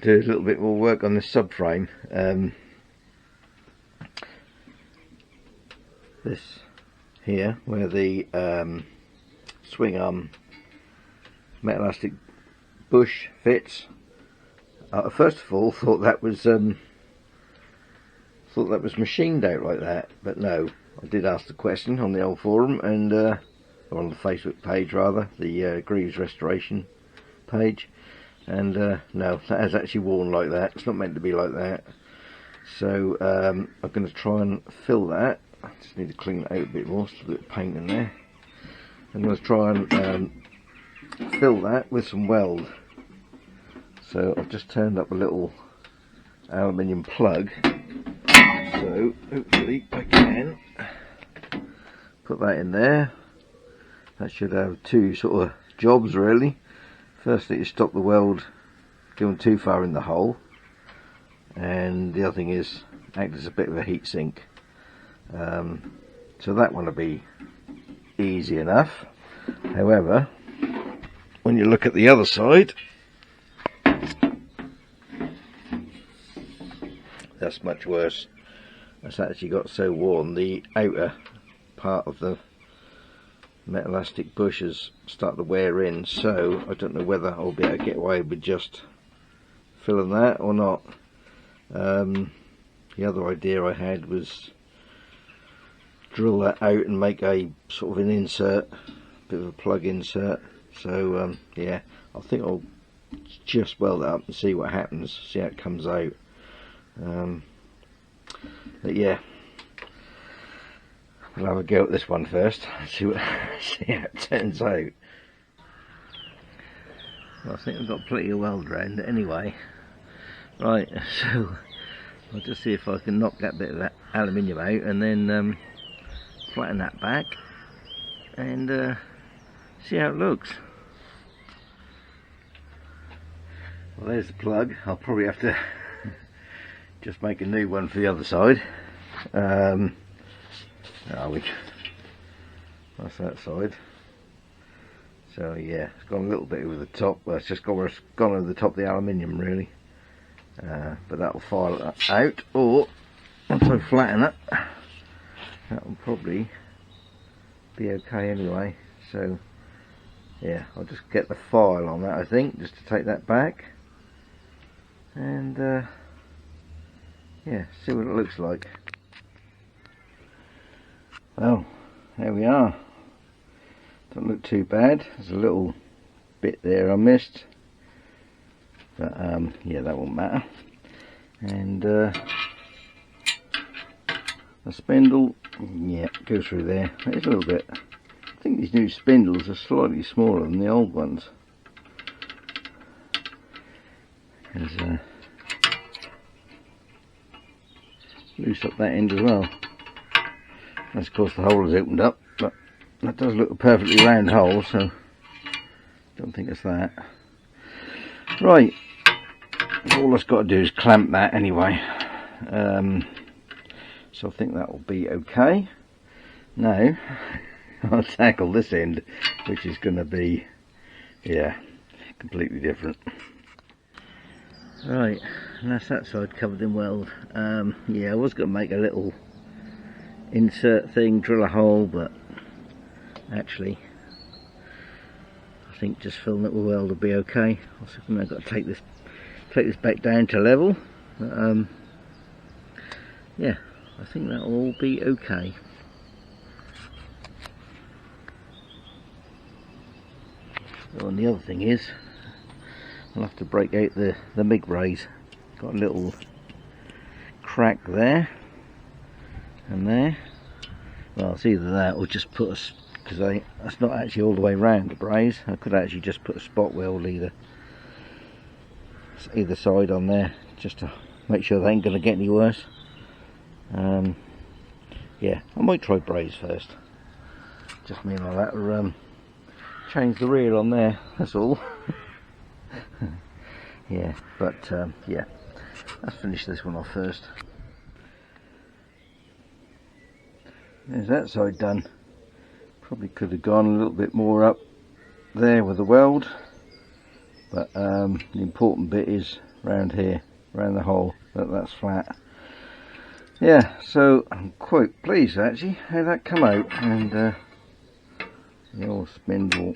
do a little bit more work on this subframe. This here, where the Swingarm metallastic bush fits. First of all, thought that was machined out like that, but no. I did ask the question on the old forum, and or on the Facebook page rather, the Greeves restoration page, and no, that is actually worn like that. It's not meant to be like that. So I'm going to try and fill that. I just need to clean it out a bit more. Still a bit of paint in there. I'm going to try and fill that with some weld. So I've just turned up a little aluminium plug, so hopefully I can put that in there. That should have two sort of jobs really. Firstly, to stop the weld going too far in the hole, and the other thing is act as a bit of a heat sink. So that one will be easy enough. However, when you look at the other side, that's much worse. It's actually got so worn, the outer part of the metallastic bush has started to wear in, so I don't know whether I'll be able to get away with just filling that or not. The other idea I had was drill that out and make a sort of an insert, bit of a plug insert. So yeah, I think I'll just weld it up and see what happens, see how it comes out. But yeah, we'll have a go at this one first, see how it turns out. Well, I think I've got plenty of weld around it anyway. Right, so I'll just see if I can knock that bit of that aluminium out and then flatten that back and see how it looks. Well, there's the plug. I'll probably have to just make a new one for the other side. That's that side. So yeah, it's gone a little bit over the top. Well, it's just gone over the top of the aluminium really. But that'll file it out, or once I flatten it, that will probably be okay anyway. So yeah, I'll just get the file on that, I think, just to take that back, and yeah, see what it looks like. Well, there we are. Don't look too bad. There's a little bit there I missed, but yeah, that won't matter. And the spindle, yeah, goes through there. There's a little bit. I think these new spindles are slightly smaller than the old ones. There's loose up that end as well. That's of course the hole is opened up, but that does look a perfectly round hole, so don't think it's that. Right, all I've got to do is clamp that anyway, so I think that will be okay. Now I'll tackle this end, which is going to be, yeah, completely different. Right, and that's that side covered in weld. Yeah, I was going to make a little insert thing, drill a hole, but actually I think just filling it with weld will be okay. Also, I've got to take this back down to level. Yeah, I think that will all be okay. Oh, and the other thing is, I'll have to break out the MIG rays. Got a little crack there and there. Well, it's either that or just put a, because that's not actually all the way round the braze. I could actually just put a spot weld either side on there, just to make sure they ain't going to get any worse. Yeah, I might try braze first. Just mean like that, or change the reel on there, that's all. Yeah, but yeah, let's finish this one off first. There's that side done. Probably could have gone a little bit more up there with the weld, but the important bit is round here, around the hole, that's flat. Yeah, so I'm quite pleased actually how that come out, and the old spindle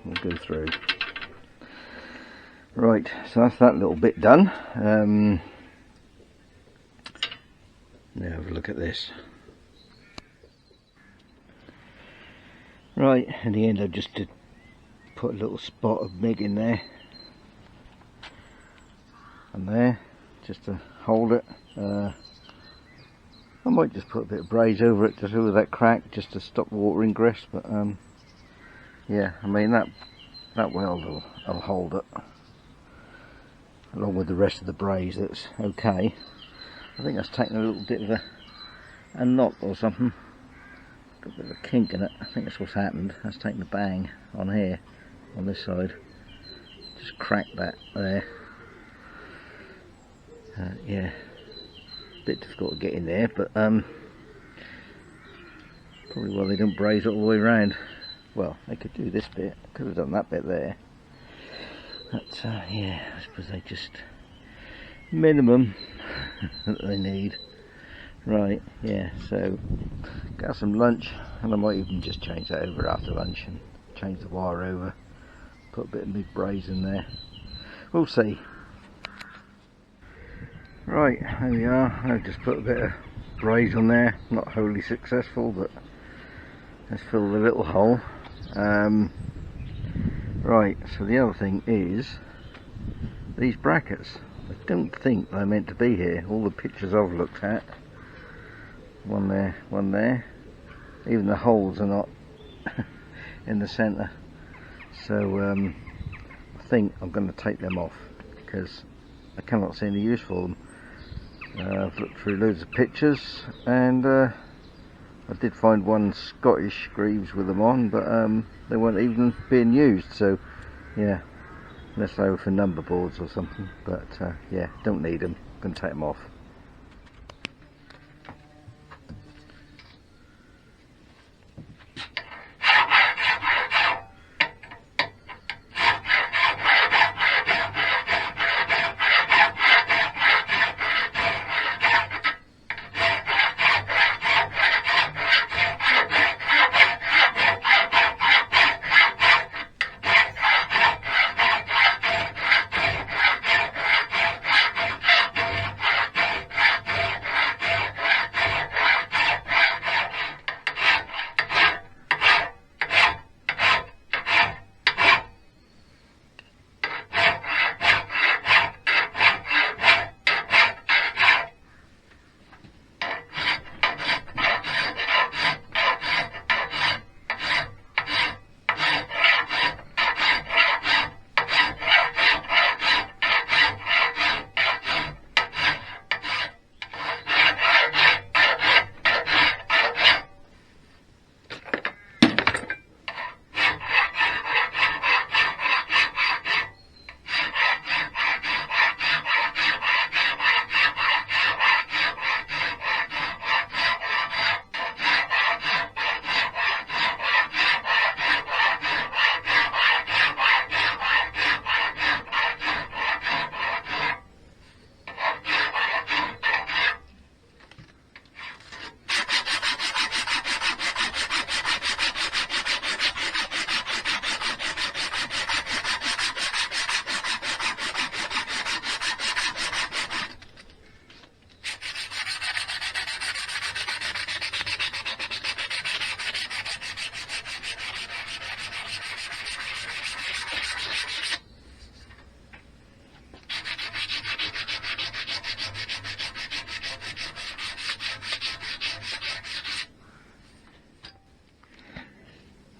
will go through. Right, so that's that little bit done. Now have a look at this. Right, in the end I just did put a little spot of MIG in there and there, just to hold it. I might just put a bit of braze over it to fill that crack, just to stop water ingress, but yeah, I mean that weld will hold it, along with the rest of the braze. That's okay. I think that's taken a little bit of a knot or something, got a bit of a kink in it. I think that's what's happened. That's taken a bang on here, on this side, just cracked that there. Yeah, a bit difficult to get in there, but probably why they don't braze it all the way around. Well, they could do this bit, could have done that bit there, but yeah, I suppose they just minimum that they need. Right, yeah, so got some lunch, and I might even just change that over after lunch and change the wire over, put a bit of MIG braze in there, we'll see. Right, there we are. I've just put a bit of braze on there, not wholly successful, but let's fill the little hole. Right, so the other thing is these brackets. I don't think they're meant to be here. All the pictures I've looked at, one there, even the holes are not in the centre, so I think I'm going to take them off because I cannot see any use for them. I've looked through loads of pictures, and I did find one Scottish Greeves with them on, but they weren't even being used, so yeah, unless they were for number boards or something, but yeah, don't need them, going to take them off.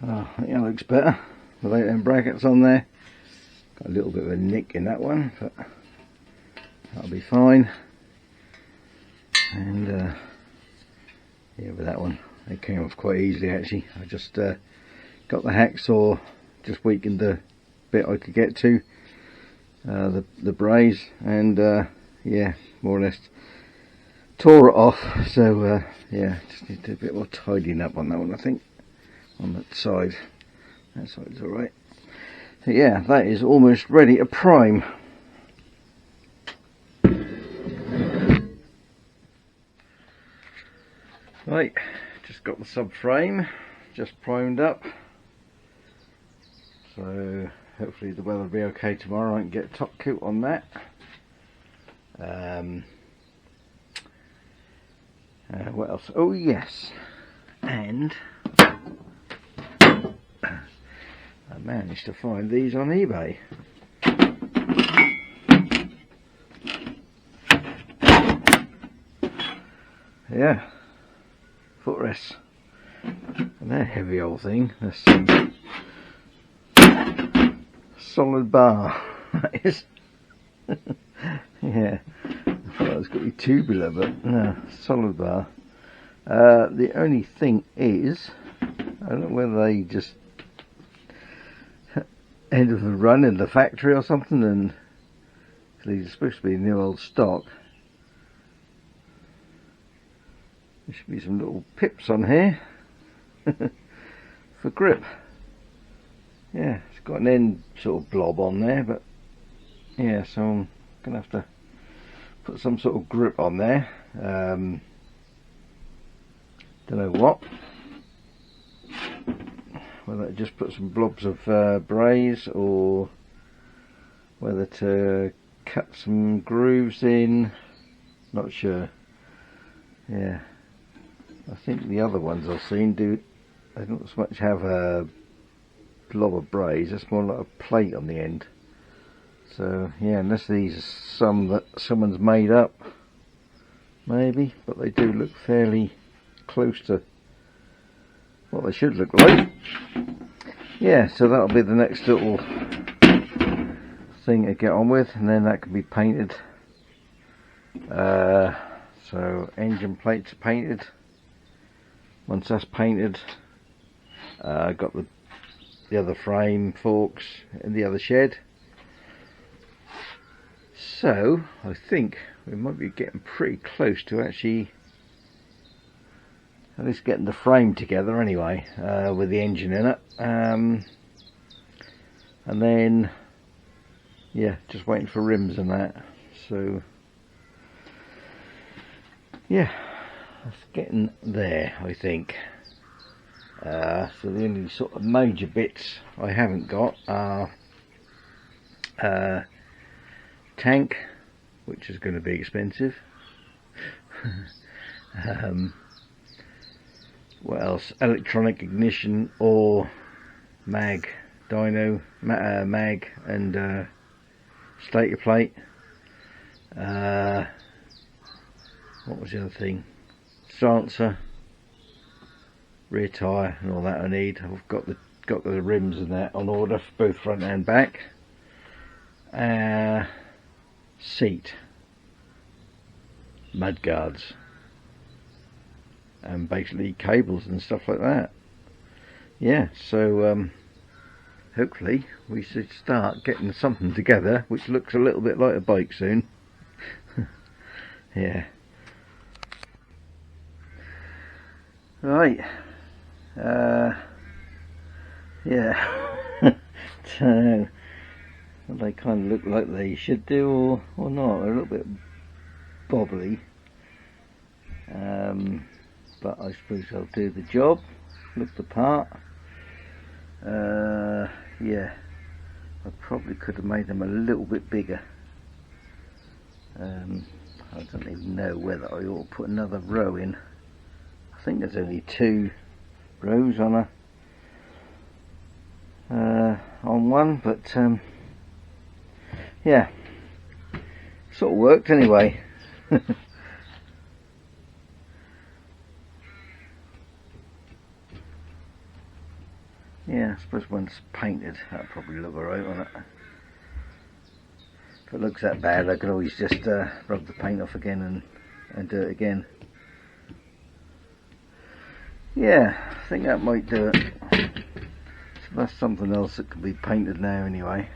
Oh, I think that looks better without them brackets on there. Got a little bit of a nick in that one, but that'll be fine. And yeah, with that one, it came off quite easily actually. I just got the hacksaw, just weakened the bit I could get to, the braze, and yeah, more or less tore it off. So yeah, just need to do a bit more tidying up on that one, I think. On that side's alright. So yeah, that is almost ready to prime. Right, just got the subframe just primed up, so hopefully the weather will be okay tomorrow. I can get a top coat on that. What else? Oh yes, and I managed to find these on eBay. Yeah, footrests, and they're a heavy old thing. That's solid bar, that is. Yeah, I thought it was going to be tubular, but no, solid bar. The only thing is, I don't know whether they just ended the run in the factory or something, and these are supposed to be new old stock. There should be some little pips on here for grip. Yeah, it's got an end sort of blob on there, but yeah, so I'm gonna have to put some sort of grip on there. Don't know what. Whether to just put some blobs of braze, or whether to cut some grooves in. Not sure. Yeah, I think the other ones I've seen they don't so much have a blob of braze. It's more like a plate on the end. So yeah, unless these are some that someone's made up, maybe, but they do look fairly close to what they should look like. Yeah, so that'll be the next little thing to get on with, and then that can be painted. So engine plates are painted. Once that's painted, I got the other frame forks in the other shed. So I think we might be getting pretty close to actually at least getting the frame together anyway, with the engine in it. And then yeah, just waiting for rims and that. So yeah, that's getting there, I think. So the only sort of major bits I haven't got are tank, which is going to be expensive. What else? Electronic ignition or mag, dyno, mag and stator plate. What was the other thing? Silencer, rear tyre and all that I need. I've got the rims and that on order for both front and back. Seat, mud guards, and basically cables and stuff like that. Yeah, so hopefully we should start getting something together which looks a little bit like a bike soon. Yeah. Right. Yeah. So they kind of look like they should do, or not. They're a little bit bobbly, but I suppose they'll do the job. Look the part. Yeah, I probably could have made them a little bit bigger. I don't even know whether I ought to put another row in. I think there's only 2 rows on one, but yeah, sort of worked anyway. Yeah, I suppose once painted that'll probably look alright, won't it? If it looks that bad, I could always just rub the paint off again and do it again. Yeah, I think that might do it. So that's something else that can be painted now anyway.